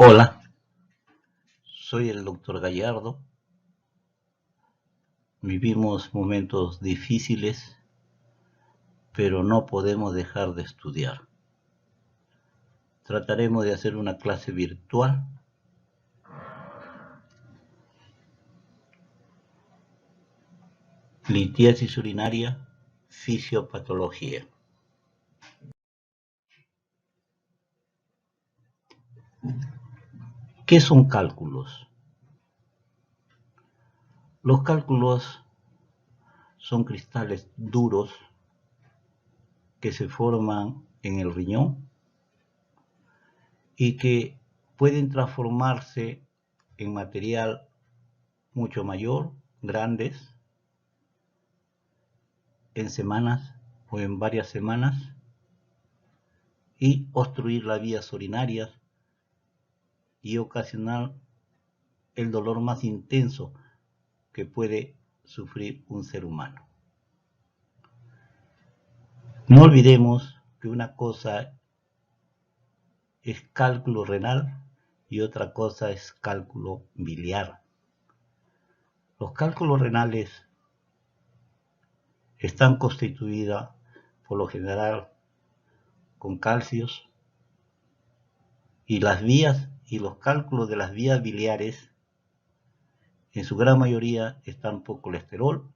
Hola, soy el doctor Gallardo. Vivimos momentos difíciles, pero no podemos dejar de estudiar. Trataremos de hacer una clase virtual. Litiasis urinaria, fisiopatología. ¿Qué son cálculos? Los cálculos son cristales duros que se forman en el riñón y que pueden transformarse en material mucho mayor, grandes, en semanas o en varias semanas, y obstruir las vías urinarias y ocasionar el dolor más intenso que puede sufrir un ser humano. No olvidemos que una cosa es cálculo renal y otra cosa es cálculo biliar. Los cálculos renales están constituidos por lo general con calcios, y las vías y los cálculos de las vías biliares en su gran mayoría están por colesterol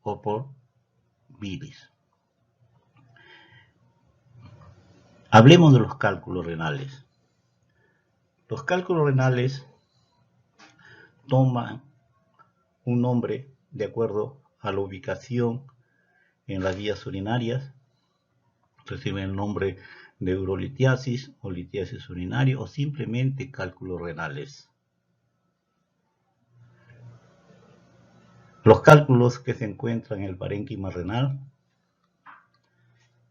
o por bilis. Hablemos de los cálculos renales. Los cálculos renales toman un nombre de acuerdo a la ubicación en las vías urinarias. Reciben el nombre de urolitiasis o litiasis urinaria o simplemente cálculos renales. Los cálculos que se encuentran en el parénquima renal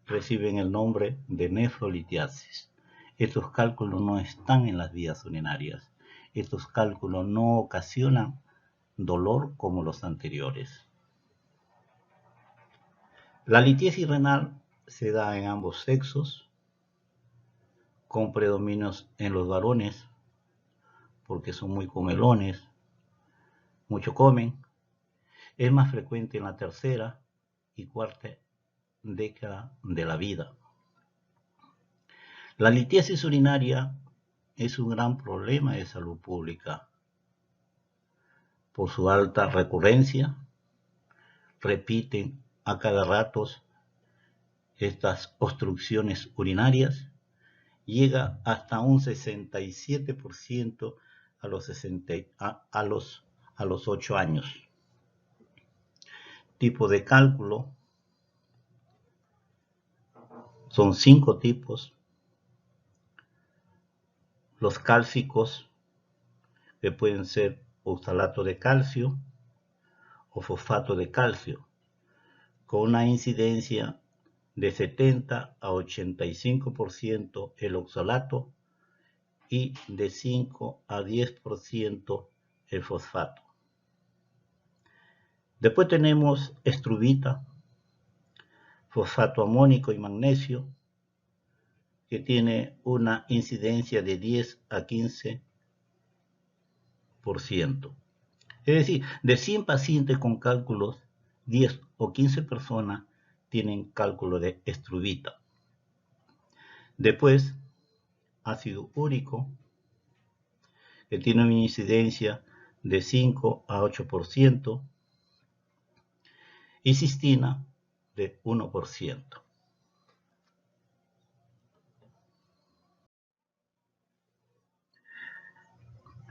reciben el nombre de nefrolitiasis. Estos cálculos no están en las vías urinarias. Estos cálculos no ocasionan dolor como los anteriores. La litiasis renal se da en ambos sexos, con predominios en los varones, porque son muy comelones, mucho comen. Es más frecuente en la tercera y cuarta década de la vida. La litiasis urinaria es un gran problema de salud pública por su alta recurrencia. Repiten a cada rato estas obstrucciones urinarias. Llega hasta un 67% a los 8 años. Tipo de cálculo: son 5 tipos. Los cálcicos, que pueden ser oxalato de calcio o fosfato de calcio, con una incidencia de 70 a 85% el oxalato y de 5 a 10% el fosfato. Después tenemos estruvita, fosfato amónico y magnesio, que tiene una incidencia de 10 a 15%. Es decir, de 100 pacientes con cálculos, 10 o 15 personas tienen cálculo de estruvita. Después, ácido úrico, que tiene una incidencia de 5 a 8%, y cistina de 1%.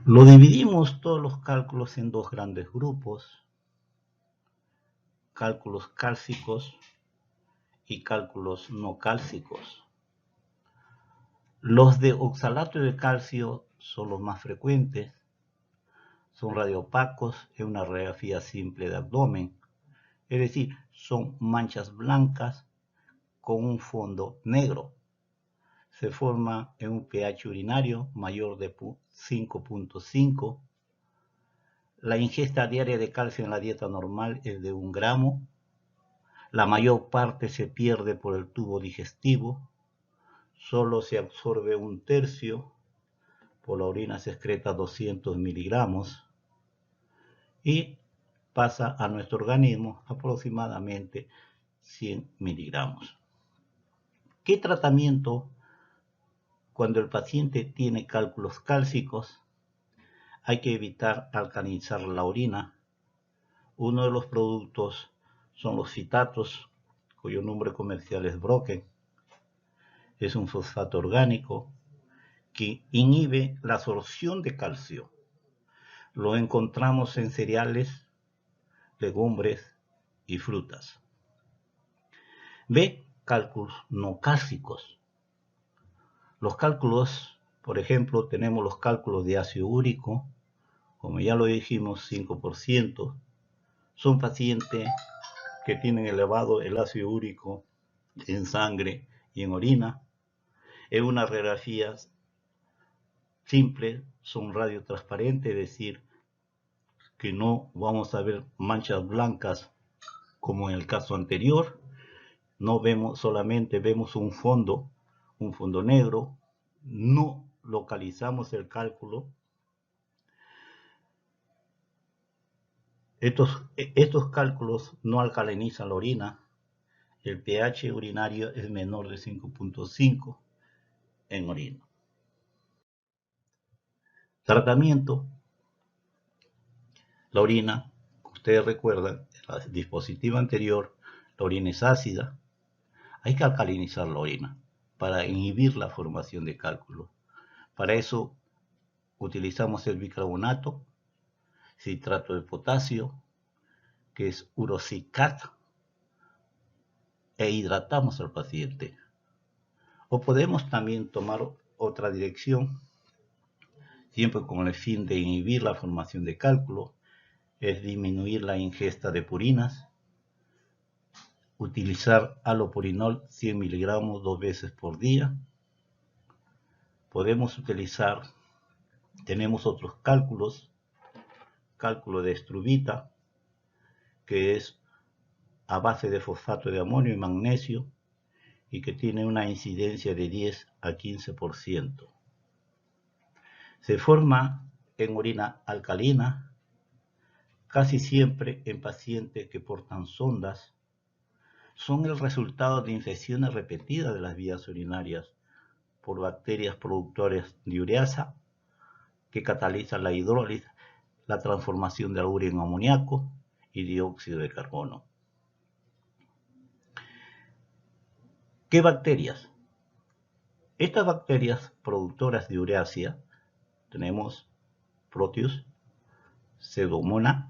Lo dividimos todos los cálculos en dos grandes grupos: cálculos cálcicos y cálculos no cálcicos. Los de oxalato de calcio son los más frecuentes. Son radioopacos en una radiografía simple de abdomen, es decir, son manchas blancas con un fondo negro. Se forma en un pH urinario mayor de 5.5. La ingesta diaria de calcio en la dieta normal es de 1 gramo. La mayor parte se pierde por el tubo digestivo. Solo se absorbe 1/3. por la orina se excreta 200 miligramos y pasa a nuestro organismo aproximadamente 100 miligramos. ¿Qué tratamiento cuando el paciente tiene cálculos cálcicos? Hay que evitar alcalinizar la orina. Uno de los productos son los citatos, cuyo nombre comercial es Brocken. Es un fosfato orgánico que inhibe la absorción de calcio. Lo encontramos en cereales, legumbres y frutas. B. Cálculos no cálcicos. Los cálculos, por ejemplo, tenemos los cálculos de ácido úrico, como ya lo dijimos, 5%. Son pacientes que tienen elevado el ácido úrico en sangre y en orina. En una radiografía simple, son radiotransparentes, es decir, que no vamos a ver manchas blancas como en el caso anterior. No vemos, solamente vemos un fondo negro. No localizamos el cálculo. Estos cálculos no alcalinizan la orina. El pH urinario es menor de 5.5 en orina. Tratamiento. La orina, ustedes recuerdan, el dispositivo anterior, la orina es ácida. Hay que alcalinizar la orina para inhibir la formación de cálculos. Para eso utilizamos el bicarbonato, citrato de potasio, que es urocicat, e hidratamos al paciente. O podemos también tomar otra dirección, siempre con el fin de inhibir la formación de cálculo, es disminuir la ingesta de purinas, utilizar halopurinol 100 miligramos 2 veces por día. Podemos utilizar, tenemos otros cálculos, cálculo de estruvita, que es a base de fosfato de amonio y magnesio y que tiene una incidencia de 10 a 15%. Se forma en orina alcalina, casi siempre en pacientes que portan sondas. Son el resultado de infecciones repetidas de las vías urinarias por bacterias productoras de ureasa que catalizan la hidrólisis, la transformación de la urea en amoníaco y dióxido de carbono. ¿Qué bacterias? Estas bacterias productoras de ureasa tenemos Proteus, Pseudomonas,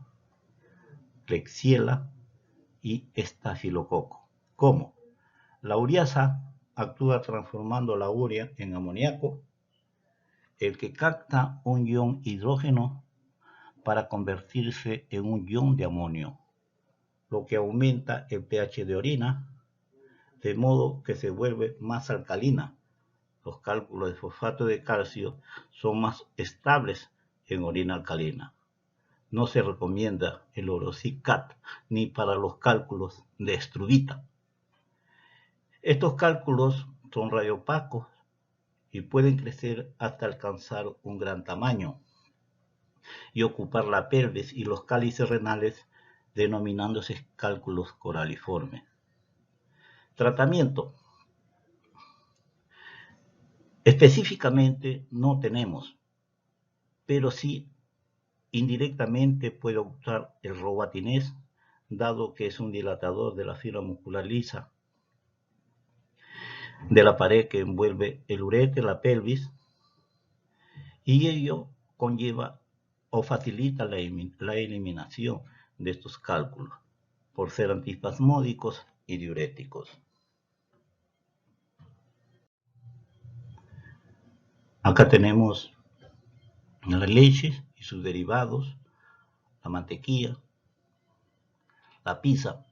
Klebsiella y Estafilococo. ¿Cómo? La ureasa actúa transformando la urea en amoníaco, el que capta un ion hidrógeno para convertirse en un ion de amonio, lo que aumenta el pH de orina, de modo que se vuelve más alcalina. Los cálculos de fosfato de calcio son más estables en orina alcalina. No se recomienda el urocicat ni para los cálculos de estruvita. Estos cálculos son radiopacos y pueden crecer hasta alcanzar un gran tamaño y ocupar la pelvis y los cálices renales, denominándose cálculos coraliformes. Tratamiento. Específicamente no tenemos, pero sí indirectamente puede optar el robatinés, dado que es un dilatador de la fibra muscular lisa de la pared que envuelve el ureter, la pelvis, y ello conlleva o facilita la eliminación de estos cálculos por ser antiespasmódicos y diuréticos. Acá tenemos la leche y sus derivados, la mantequilla, la pizza,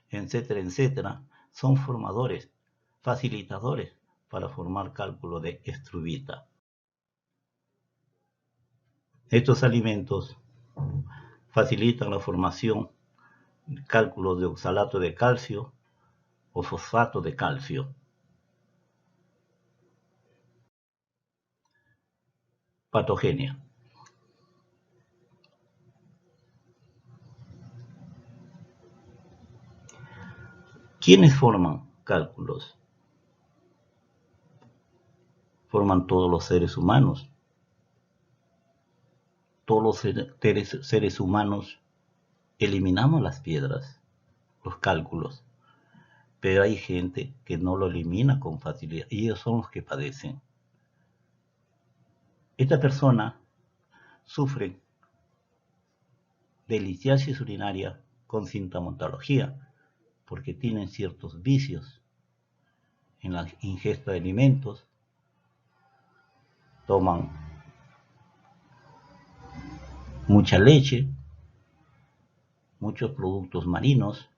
etcétera, etcétera, son formadores, facilitadores para formar cálculo de estruvita. Estos alimentos facilitan la formación de cálculos de oxalato de calcio o fosfato de calcio. Patogenia. ¿Quiénes forman cálculos? Forman todos los seres humanos. Todos los seres humanos eliminamos las piedras, los cálculos, pero hay gente que no lo elimina con facilidad y ellos son los que padecen. Esta persona sufre de litiasis urinaria con sintomatología porque tienen ciertos vicios en la ingesta de alimentos, toman mucha leche, muchos productos marinos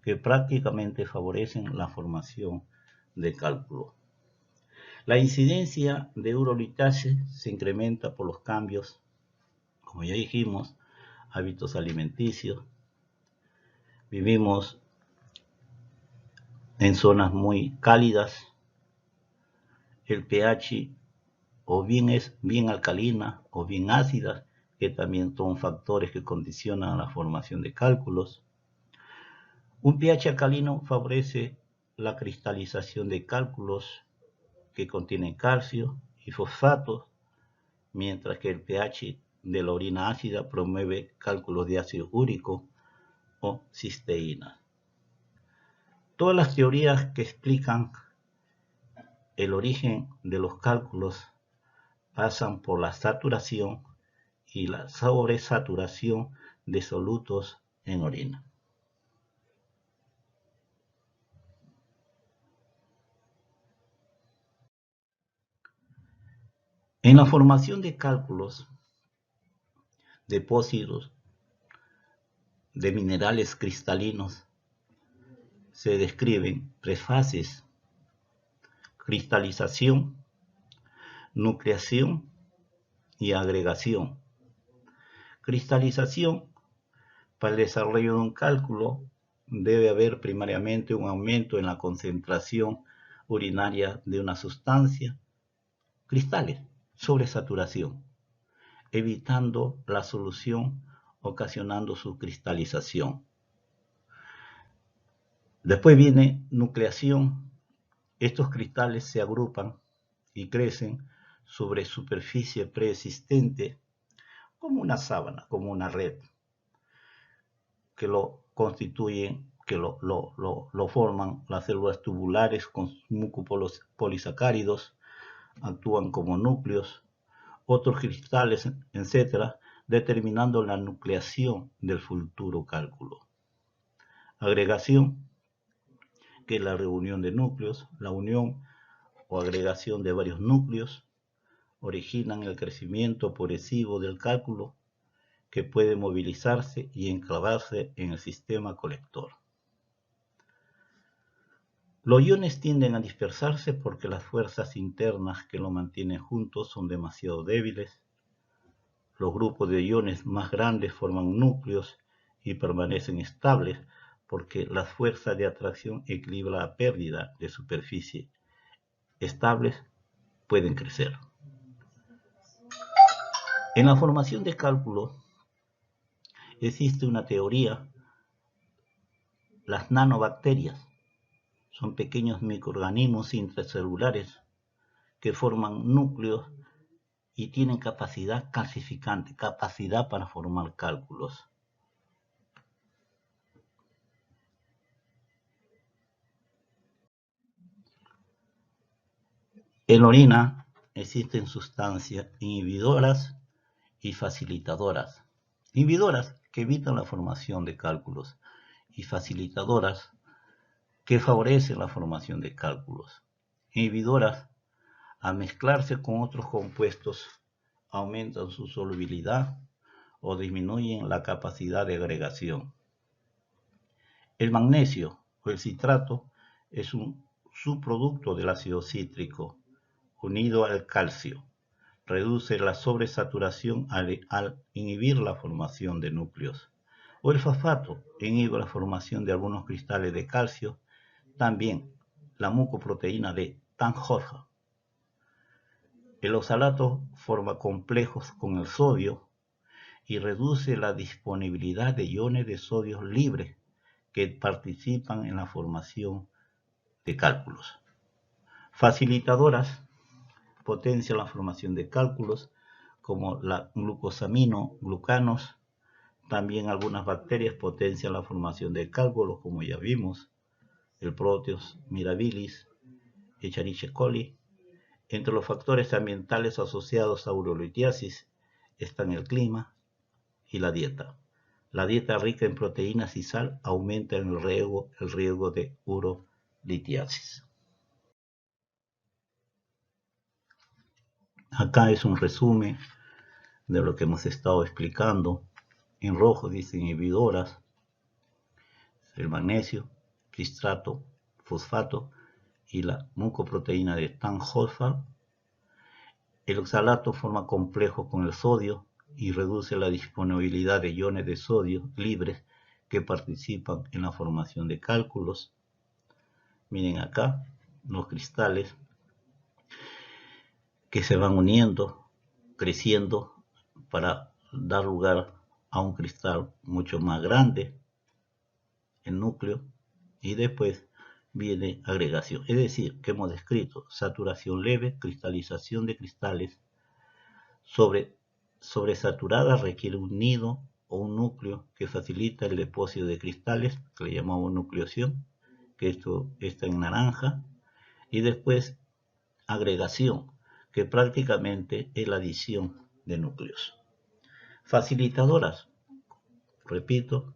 que prácticamente favorecen la formación de cálculo. La incidencia de urolitase se incrementa por los cambios, como ya dijimos, hábitos alimenticios. Vivimos en zonas muy cálidas. El pH o bien es bien alcalina o bien ácida, que también son factores que condicionan la formación de cálculos. Un pH alcalino favorece la cristalización de cálculos que contienen calcio y fosfatos, mientras que el pH de la orina ácida promueve cálculos de ácido úrico o cisteína. Todas las teorías que explican el origen de los cálculos pasan por la saturación y la sobresaturación de solutos en orina. En la formación de cálculos, depósitos de minerales cristalinos se describen tres fases: cristalización, nucleación y agregación. Cristalización: para el desarrollo de un cálculo debe haber primariamente un aumento en la concentración urinaria de una sustancia, cristales, sobresaturación, evitando la solución, ocasionando su cristalización. Después viene nucleación. Estos cristales se agrupan y crecen sobre superficie preexistente como una sábana, como una red, que lo constituyen, que lo forman las células tubulares con mucopolisacáridos, actúan como núcleos, otros cristales, etc., determinando la nucleación del futuro cálculo. Agregación, que es la reunión de núcleos, la unión o agregación de varios núcleos, originan el crecimiento progresivo del cálculo que puede movilizarse y enclavarse en el sistema colector. Los iones tienden a dispersarse porque las fuerzas internas que lo mantienen juntos son demasiado débiles. Los grupos de iones más grandes forman núcleos y permanecen estables porque las fuerzas de atracción equilibran la pérdida de superficie. Estables pueden crecer. En la formación de cálculos existe una teoría. Las nanobacterias son pequeños microorganismos intracelulares que forman núcleos y tienen capacidad calcificante, capacidad para formar cálculos. En la orina existen sustancias inhibidoras y facilitadoras. Inhibidoras que evitan la formación de cálculos y facilitadoras que favorecen la formación de cálculos. Inhibidoras, al mezclarse con otros compuestos, aumentan su solubilidad o disminuyen la capacidad de agregación. El magnesio o el citrato es un subproducto del ácido cítrico unido al calcio. Reduce la sobresaturación al inhibir la formación de núcleos. O el fosfato inhibe la formación de algunos cristales de calcio. También la mucoproteína de Tannhäuser. El oxalato forma complejos con el sodio y reduce la disponibilidad de iones de sodio libres que participan en la formación de cálculos. Facilitadoras potencian la formación de cálculos como la glucosamino-glucanos. También algunas bacterias potencian la formación de cálculos, como ya vimos, el Proteus mirabilis, Escherichia coli. Entre los factores ambientales asociados a urolitiasis están el clima y la dieta. La dieta rica en proteínas y sal aumenta el riesgo de urolitiasis. Acá es un resumen de lo que hemos estado explicando. En rojo dice inhibidoras, el magnesio, cistrato, fosfato y la mucoproteína de Tan-Hoffmann. El oxalato forma complejos con el sodio y reduce la disponibilidad de iones de sodio libres que participan en la formación de cálculos. Miren acá los cristales que se van uniendo, creciendo para dar lugar a un cristal mucho más grande, el núcleo, y después viene agregación. Es decir, que hemos descrito saturación leve, cristalización de cristales. Sobresaturada requiere un nido o un núcleo que facilita el depósito de cristales, que le llamamos nucleación, que esto está en naranja, y después agregación, que prácticamente es la adición de núcleos. Facilitadoras, repito,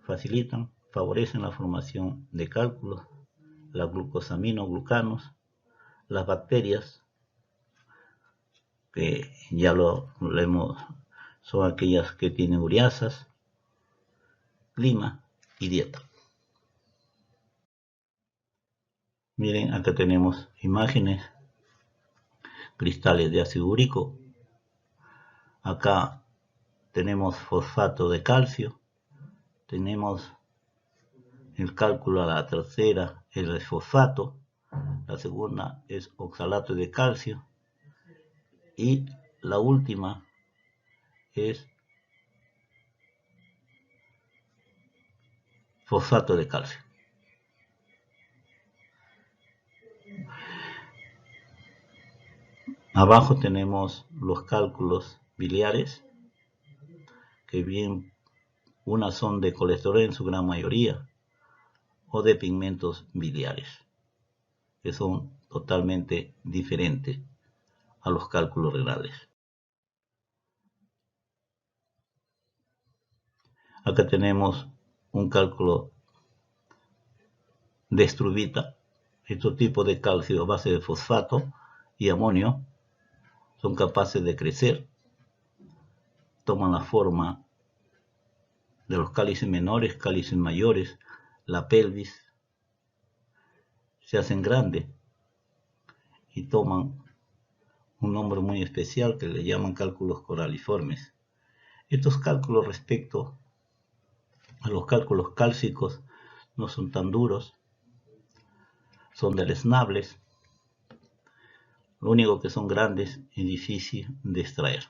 facilitan, favorecen la formación de cálculos, la glucosamino-glucanos, las bacterias, que ya lo hemos, son aquellas que tienen uriasas, clima y dieta. Miren, acá tenemos imágenes, cristales de ácido úrico. Acá tenemos fosfato de calcio, tenemos el cálculo a la tercera, el fosfato, la segunda es oxalato de calcio y la última es fosfato de calcio. Abajo tenemos los cálculos biliares, que bien unas son de colesterol en su gran mayoría, o de pigmentos biliares, que son totalmente diferentes a los cálculos renales. Acá tenemos un cálculo de estruvita. Estos tipos de calcio a base de fosfato y amonio son capaces de crecer, toman la forma de los cálices menores, cálices mayores, la pelvis, se hacen grandes y toman un nombre muy especial que le llaman cálculos coraliformes. Estos cálculos respecto a los cálculos cálcicos no son tan duros, son deleznables, lo único que son grandes y difícil de extraer.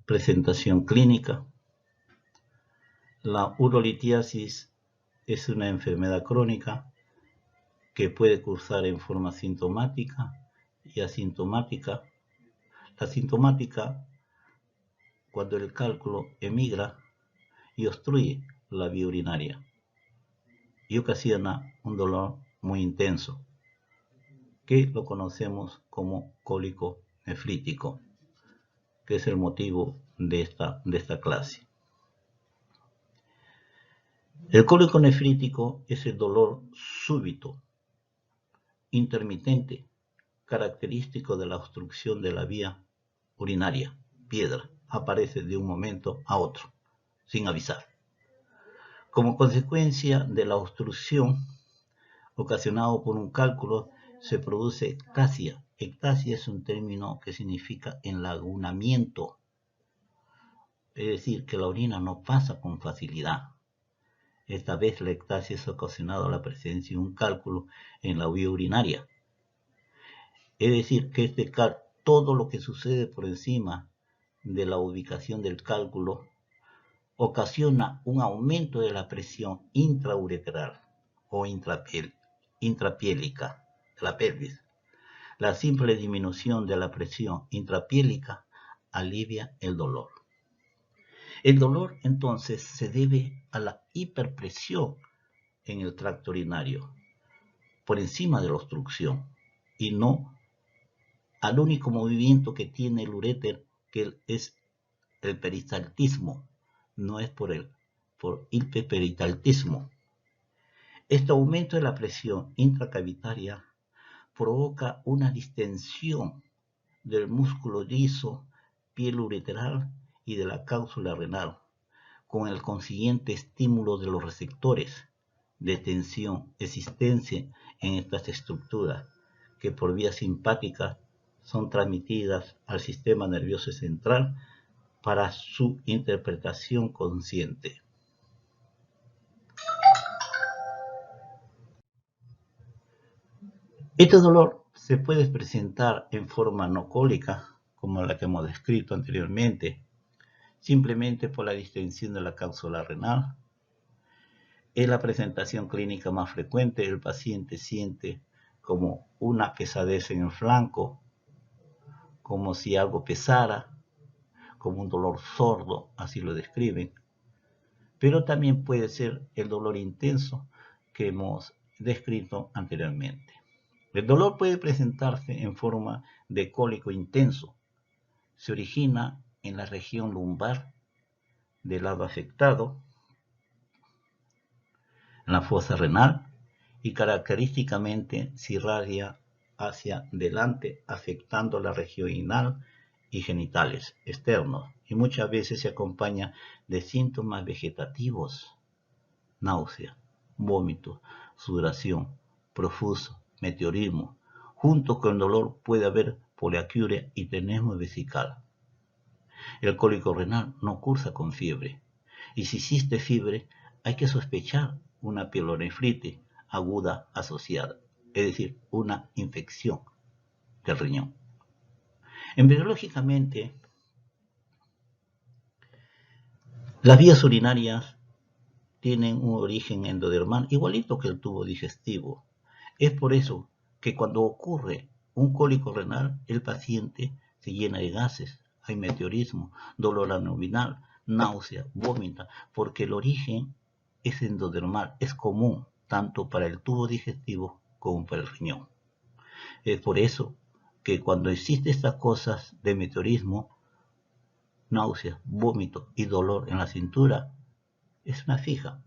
Presentación clínica. La urolitiasis es una enfermedad crónica que puede cursar en forma sintomática y asintomática. La sintomática, cuando el cálculo emigra y obstruye la vía urinaria y ocasiona un dolor muy intenso, que lo conocemos como cólico nefrítico, que es el motivo de esta clase. El cólico nefrítico es el dolor súbito, intermitente, característico de la obstrucción de la vía urinaria, piedra, aparece de un momento a otro, sin avisar. Como consecuencia de la obstrucción ocasionado por un cálculo, se produce ectasia. Ectasia es un término que significa enlagunamiento, es decir, que la orina no pasa con facilidad. Esta vez la ectasia es ocasionada la presencia de un cálculo en la vía urinaria. Es decir, que todo lo que sucede por encima de la ubicación del cálculo ocasiona un aumento de la presión intraureteral o intrapiélica de la pelvis. La simple disminución de la presión intrapiélica alivia el dolor. El dolor entonces se debe a la hiperpresión en el tracto urinario, por encima de la obstrucción, y no al único movimiento que tiene el uréter, que es el peristaltismo, no es por hiperperistaltismo. Este aumento de la presión intracavitaria provoca una distensión del músculo liso, piel ureteral y de la cápsula renal, con el consiguiente estímulo de los receptores de tensión existentes en estas estructuras, que por vía simpática son transmitidas al sistema nervioso central para su interpretación consciente. Este dolor se puede presentar en forma no cólica, como la que hemos descrito anteriormente, simplemente por la distensión de la cápsula renal. Es la presentación clínica más frecuente. El paciente siente como una pesadez en el flanco, como si algo pesara, como un dolor sordo, así lo describen. Pero también puede ser el dolor intenso que hemos descrito anteriormente. El dolor puede presentarse en forma de cólico intenso. Se origina en la región lumbar del lado afectado, en la fosa renal, y característicamente se irradia hacia delante, afectando la región inguinal y genitales externos, y muchas veces se acompaña de síntomas vegetativos: náusea, vómito, sudoración, profuso, meteorismo. Junto con el dolor puede haber poliaquiuria y tenesmo vesical. El cólico renal no cursa con fiebre, y si existe fiebre hay que sospechar una pielonefritis aguda asociada, es decir, una infección del riñón. Embriológicamente, las vías urinarias tienen un origen endodermal igualito que el tubo digestivo. Es por eso que cuando ocurre un cólico renal, el paciente se llena de gases, hay meteorismo, dolor abdominal, náusea, vómita, porque el origen es endodermal, es común tanto para el tubo digestivo como para el riñón. Es por eso que cuando existen estas cosas de meteorismo, náusea, vómito y dolor en la cintura, es una fija,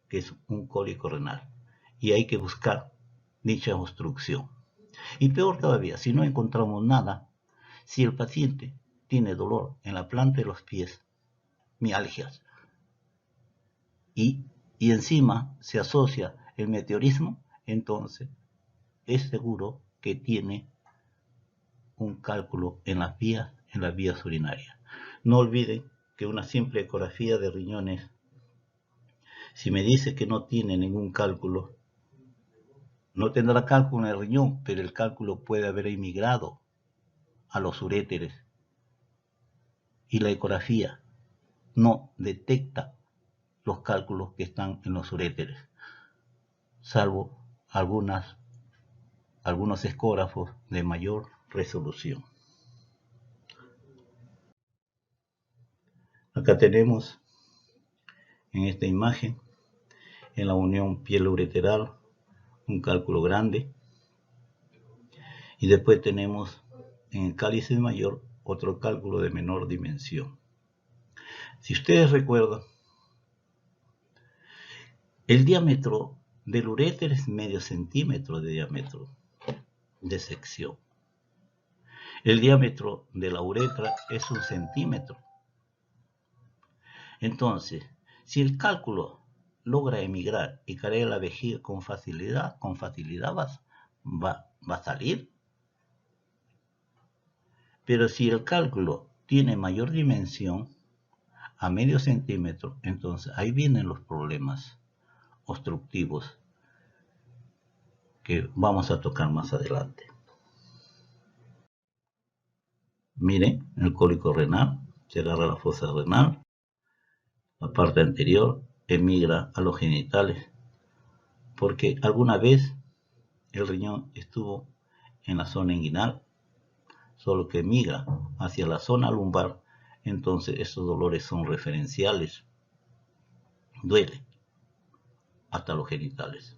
que es un cólico renal, y hay que buscar dicha obstrucción. Y peor todavía, si no encontramos nada, si el paciente tiene dolor en la planta de los pies, mialgias, y encima se asocia el meteorismo, entonces es seguro que tiene un cálculo en las vías urinarias. No olviden que una simple ecografía de riñones, si me dice que no tiene ningún cálculo, no tendrá cálculo en el riñón, pero el cálculo puede haber emigrado a los uréteres, y la ecografía no detecta los cálculos que están en los uréteres, salvo algunos ecógrafos de mayor resolución. Acá tenemos en esta imagen, en la unión piel ureteral, un cálculo grande, y después tenemos en el cáliz mayor otro cálculo de menor dimensión. Si ustedes recuerdan, el diámetro del uréter es medio centímetro de diámetro de sección. El diámetro de la uretra es 1 centímetro. Entonces, si el cálculo logra emigrar y caer a la vejiga con facilidad va a salir. Pero si el cálculo tiene mayor dimensión, a medio centímetro, entonces ahí vienen los problemas. obstructivos que vamos a tocar más adelante. Miren, el cólico renal, se agarra la fosa renal, la parte anterior emigra a los genitales, porque alguna vez el riñón estuvo en la zona inguinal, solo que migra hacia la zona lumbar, entonces estos dolores son referenciales, duele hasta los genitales.